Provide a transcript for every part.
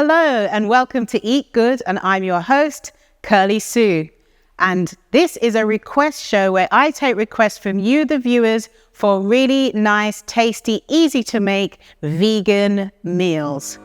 Hello and welcome to Eat Good, and I'm your host, Kirly Sue. And this is a request show where I take requests from you, the viewers, for really nice, tasty, easy to make vegan meals.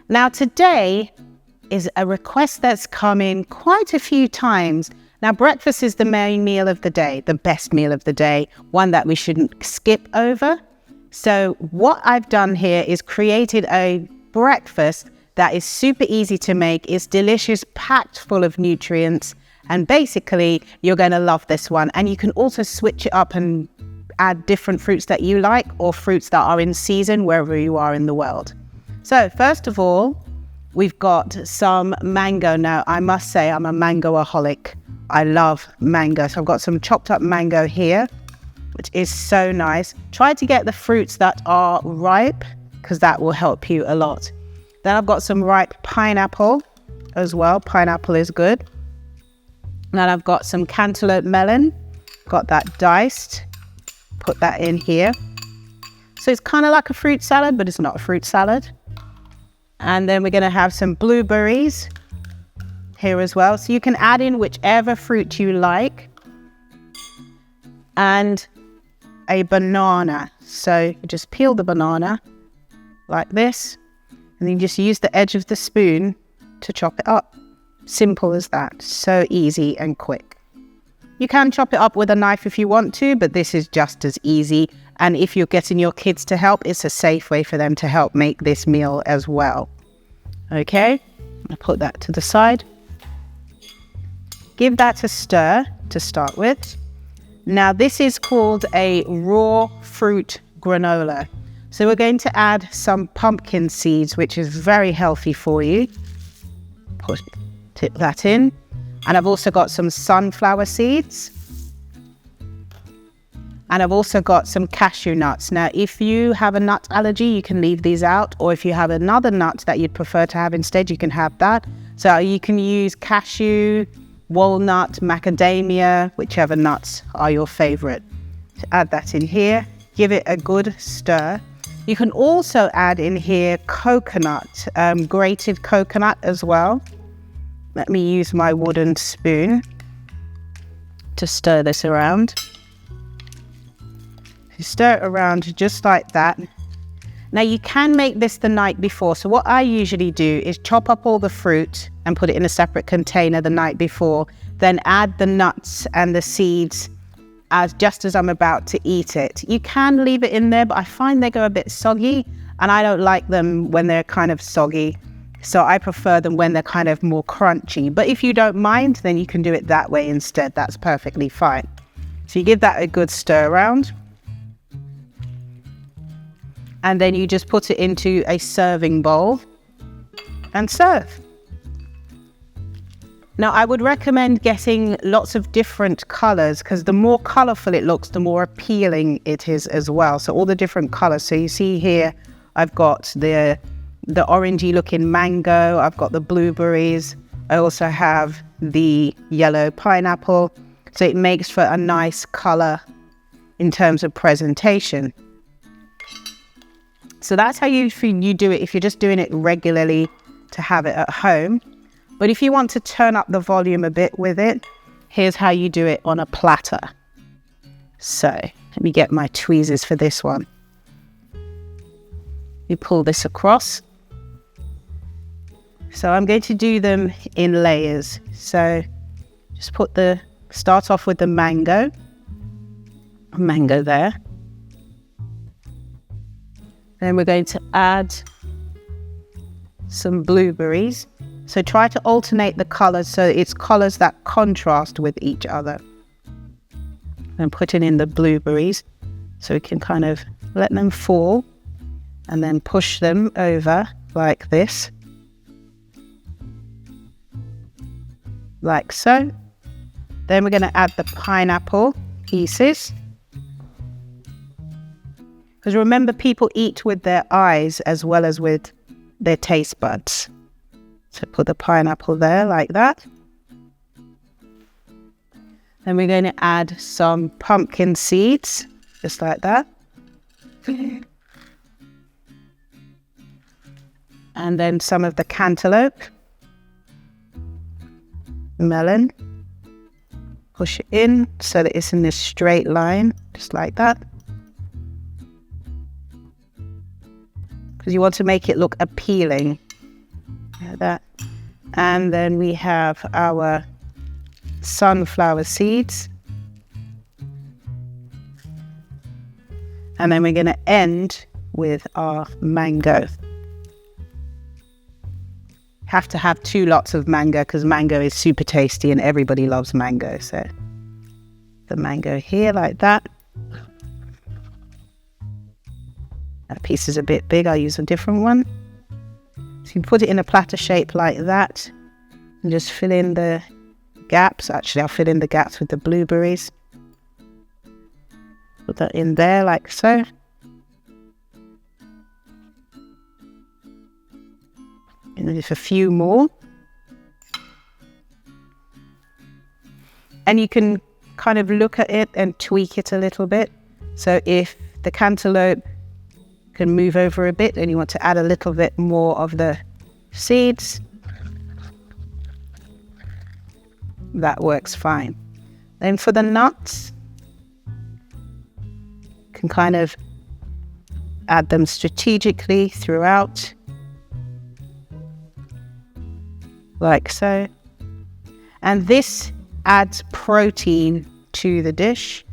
Now today is a request that's come in quite a few times. Now breakfast is the main meal of the day, the best meal of the day, one that we shouldn't skip over. So what I've done here is created a breakfast that is super easy to make. It's delicious, packed full of nutrients, and basically you're going to love this one. And you can also switch it up and add different fruits that you like or fruits that are in season wherever you are in the world. So first of all, we've got some mango. Now, I must say I'm a mangoaholic. I love mango. So I've got some chopped up mango here, which is so nice. Try to get the fruits that are ripe because that will help you a lot. Then I've got some ripe pineapple as well. Pineapple is good. Then I've got some cantaloupe melon. Got that diced. Put that in here. So it's kind of like a fruit salad, but it's not a fruit salad. And then we're going to have some blueberries here as well. So you can add in whichever fruit you like. And a banana. So you just peel the banana like this. And then you just use the edge of the spoon to chop it up. Simple as that. So easy and quick. You can chop it up with a knife if you want to, but this is just as easy. And if you're getting your kids to help, it's a safe way for them to help make this meal as well. Okay, I'll put that to the side. Give that a stir to start with. Now this is called a raw fruit granola. So we're going to add some pumpkin seeds, which is very healthy for you. Tip that in. And I've also got some sunflower seeds. And I've also got some cashew nuts. Now, if you have a nut allergy, you can leave these out. Or if you have another nut that you'd prefer to have instead, you can have that. So you can use cashew, walnut, macadamia, whichever nuts are your favorite. So add that in here. Give it a good stir. You can also add in here coconut, grated coconut as well. Let me use my wooden spoon to stir this around. Stir it around just like that. Now you can make this the night before. So what I usually do is chop up all the fruit and put it in a separate container the night before, then add the nuts and the seeds just as I'm about to eat it. You can leave it in there, but I find they go a bit soggy and I don't like them when they're kind of soggy. So I prefer them when they're kind of more crunchy. But if you don't mind, then you can do it that way instead. That's perfectly fine. So you give that a good stir around. And then you just put it into a serving bowl and serve. Now, I would recommend getting lots of different colors because the more colorful it looks, the more appealing it is as well. So all the different colors. So you see here, I've got the orangey looking mango. I've got the blueberries. I also have the yellow pineapple. So it makes for a nice color in terms of presentation. So that's how you do it if you're just doing it regularly to have it at home. But if you want to turn up the volume a bit with it, here's how you do it on a platter. So let me get my tweezers for this one. You pull this across. So I'm going to do them in layers. So just start off with the mango there. Then we're going to add some blueberries. So try to alternate the colors so it's colors that contrast with each other. And putting in the blueberries so we can kind of let them fall and then push them over like this. Like so. Then we're going to add the pineapple pieces. Because remember, people eat with their eyes as well as with their taste buds. So put the pineapple there like that. Then we're going to add some pumpkin seeds, just like that. And then some of the cantaloupe, melon. Push it in so that it's in this straight line, just like that. Because you want to make it look appealing, like that. And then we have our sunflower seeds. And then we're going to end with our mango. Have to have 2 lots of mango because mango is super tasty and everybody loves mango. So the mango here like that. That piece is a bit big, I'll use a different one. So you put it in a platter shape like that and just fill in the gaps. Actually, I'll fill in the gaps with the blueberries. Put that in there like so. And just a few more. And you can kind of look at it and tweak it a little bit. So if the cantaloupe can move over a bit and you want to add a little bit more of the seeds, that works fine. Then for the nuts, you can kind of add them strategically throughout, like so. And this adds protein to the dish,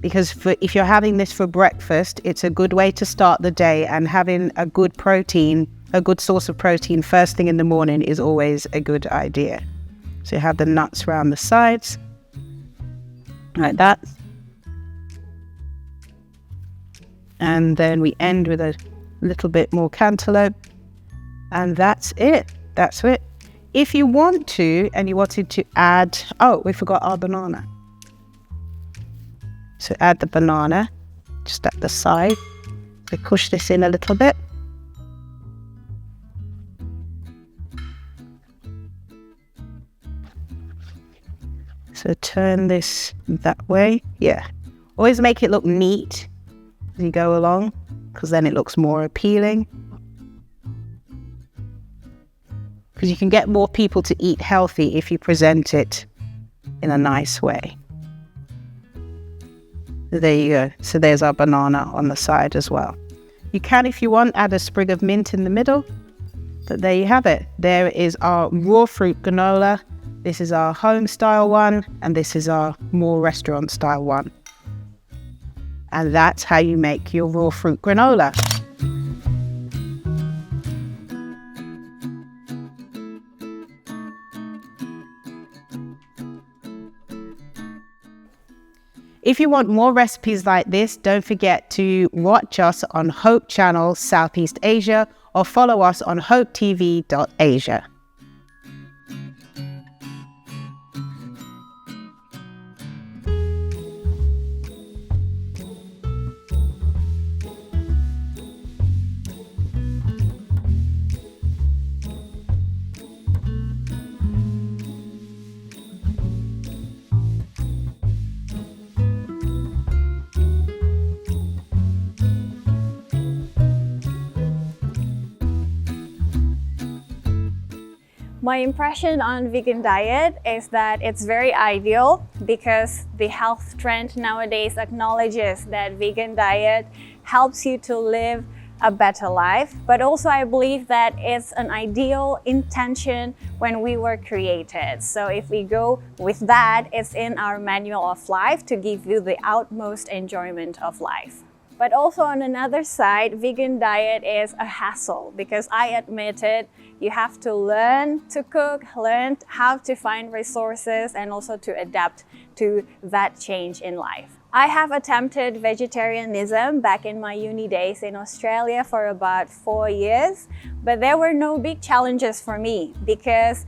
because if you're having this for breakfast, it's a good way to start the day, and having a good protein, a good source of protein first thing in the morning is always a good idea. So you have the nuts around the sides, like that. And then we end with a little bit more cantaloupe, and that's it. That's it. If you want to, and you wanted to add, oh, we forgot our banana. So add the banana just at the side. So push this in a little bit. So turn this that way. Yeah. Always make it look neat as you go along, because then it looks more appealing. Because you can get more people to eat healthy if you present it in a nice way. There you go. So there's our banana on the side as well. You can, if you want, add a sprig of mint in the middle. But there you have it. There is our raw fruit granola. This is our home style one, and this is our more restaurant style one. And that's how you make your raw fruit granola. If you want more recipes like this, don't forget to watch us on Hope Channel Southeast Asia or follow us on hopetv.asia. My impression on vegan diet is that it's very ideal because the health trend nowadays acknowledges that vegan diet helps you to live a better life. But also I believe that it's an ideal intention when we were created. So if we go with that, it's in our manual of life to give you the utmost enjoyment of life. But also on another side, vegan diet is a hassle because I admit it, you have to learn to cook, learn how to find resources, and also to adapt to that change in life. I have attempted vegetarianism back in my uni days in Australia for about 4 years, but there were no big challenges for me because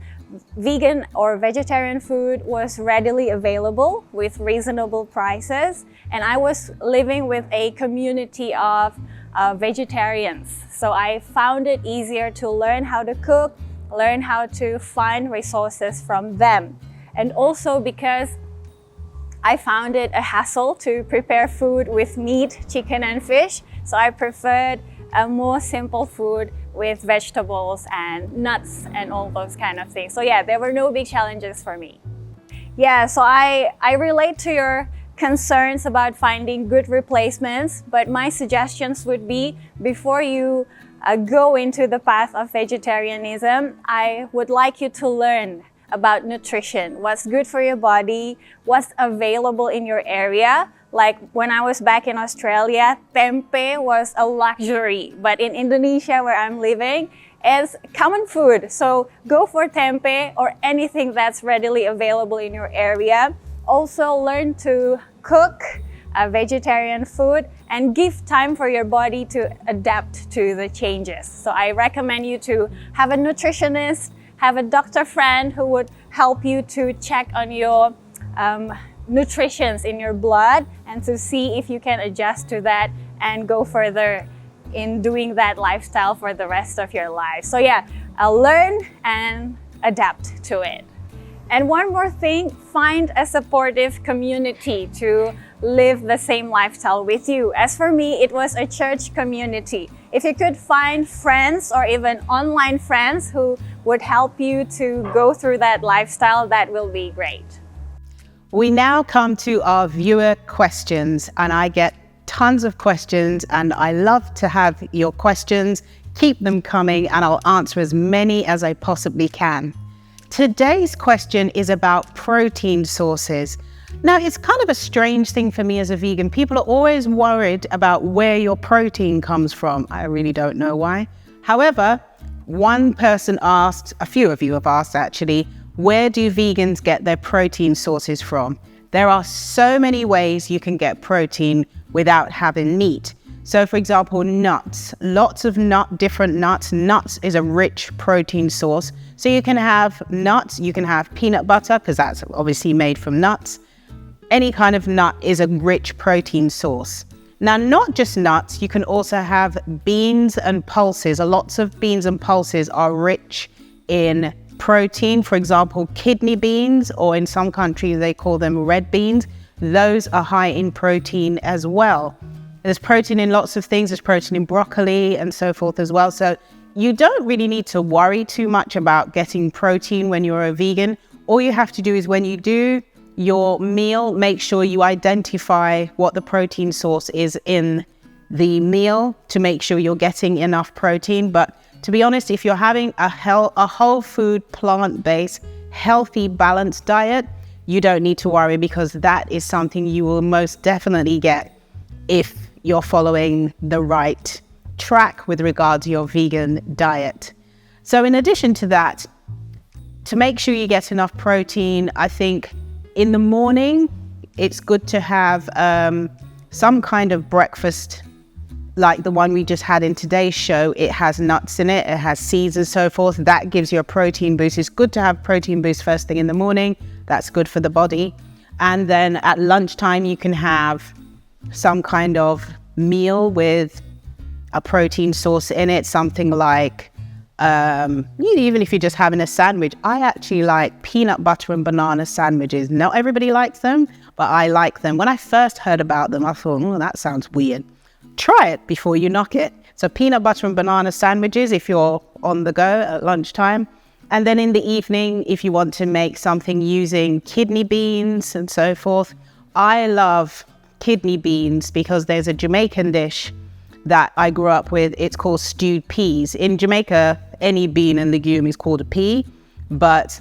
vegan or vegetarian food was readily available with reasonable prices, and I was living with a community of vegetarians. So I found it easier to learn how to cook, learn how to find resources from them. And also because I found it a hassle to prepare food with meat, chicken and fish, so I preferred a more simple food with vegetables and nuts and all those kind of things. So yeah, there were no big challenges for me. Yeah, so I relate to your concerns about finding good replacements, but my suggestions would be, before you go into the path of vegetarianism, I would like you to learn about nutrition, what's good for your body, what's available in your area. Like when I was back in Australia, tempeh was a luxury, but in Indonesia where I'm living, it's common food. So go for tempeh or anything that's readily available in your area. Also learn to cook vegetarian food and give time for your body to adapt to the changes. So I recommend you to have a nutritionist, have a doctor friend who would help you to check on your nutrition in your blood and to see if you can adjust to that and go further in doing that lifestyle for the rest of your life. So yeah, learn and adapt to it. And one more thing, find a supportive community to live the same lifestyle with you. As for me, it was a church community. If you could find friends or even online friends who would help you to go through that lifestyle, that will be great. We now come to our viewer questions, and I get tons of questions, and I love to have your questions. Keep them coming and I'll answer as many as I possibly can. Today's question is about protein sources. Now, it's kind of a strange thing for me as a vegan. People are always worried about where your protein comes from. I really don't know why. However, one person asked, a few of you have asked actually, where do vegans get their protein sources from? There are so many ways you can get protein without having meat. So for example, nuts, lots of different nuts. Nuts is a rich protein source. So you can have nuts, you can have peanut butter, because that's obviously made from nuts. Any kind of nut is a rich protein source. Now, not just nuts, you can also have beans and pulses. Lots of beans and pulses are rich in protein. For example, kidney beans, or in some countries they call them red beans. Those are high in protein as well. There's protein in lots of things. There's protein in broccoli and so forth as well. So you don't really need to worry too much about getting protein when you're a vegan. All you have to do is when you do your meal, make sure you identify what the protein source is in the meal to make sure you're getting enough protein. But to be honest, if you're having a whole food, plant-based, healthy, balanced diet, you don't need to worry, because that is something you will most definitely get if you're following the right track with regard to your vegan diet. So in addition to that, to make sure you get enough protein, I think in the morning, it's good to have some kind of breakfast like the one we just had in today's show. It has nuts in it, it has seeds and so forth. That gives you a protein boost. It's good to have protein boost first thing in the morning. That's good for the body. And then at lunchtime, you can have some kind of meal with a protein source in it, something like, even if you're just having a sandwich. I actually like peanut butter and banana sandwiches. Not everybody likes them, but I like them. When I first heard about them, I thought, oh, that sounds weird. Try it before you knock it. So peanut butter and banana sandwiches if you're on the go at lunchtime. And then in the evening, if you want to make something using kidney beans and so forth. I love kidney beans because there's a Jamaican dish that I grew up with. It's called stewed peas. In Jamaica, any bean and legume is called a pea, but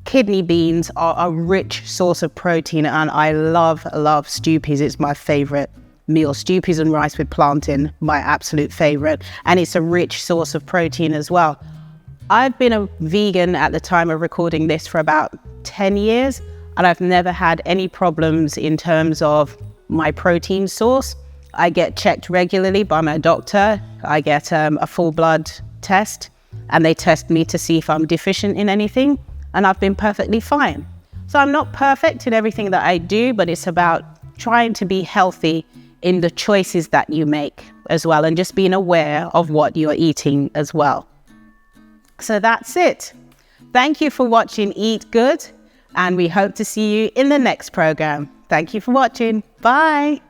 kidney beans are a rich source of protein, and I love stewed peas. It's my favorite meal. Stewed peas and rice with plantain, my absolute favorite, and it's a rich source of protein as well. I've been a vegan at the time of recording this for about 10 years, and I've never had any problems in terms of my protein source. I get checked regularly by my doctor. I get a full blood test, and they test me to see if I'm deficient in anything. and I've been perfectly fine. So I'm not perfect in everything that I do, but it's about trying to be healthy in the choices that you make as well, and just being aware of what you're eating as well. So that's it. Thank you for watching Eat Good, and we hope to see you in the next program. Thank you for watching. Bye.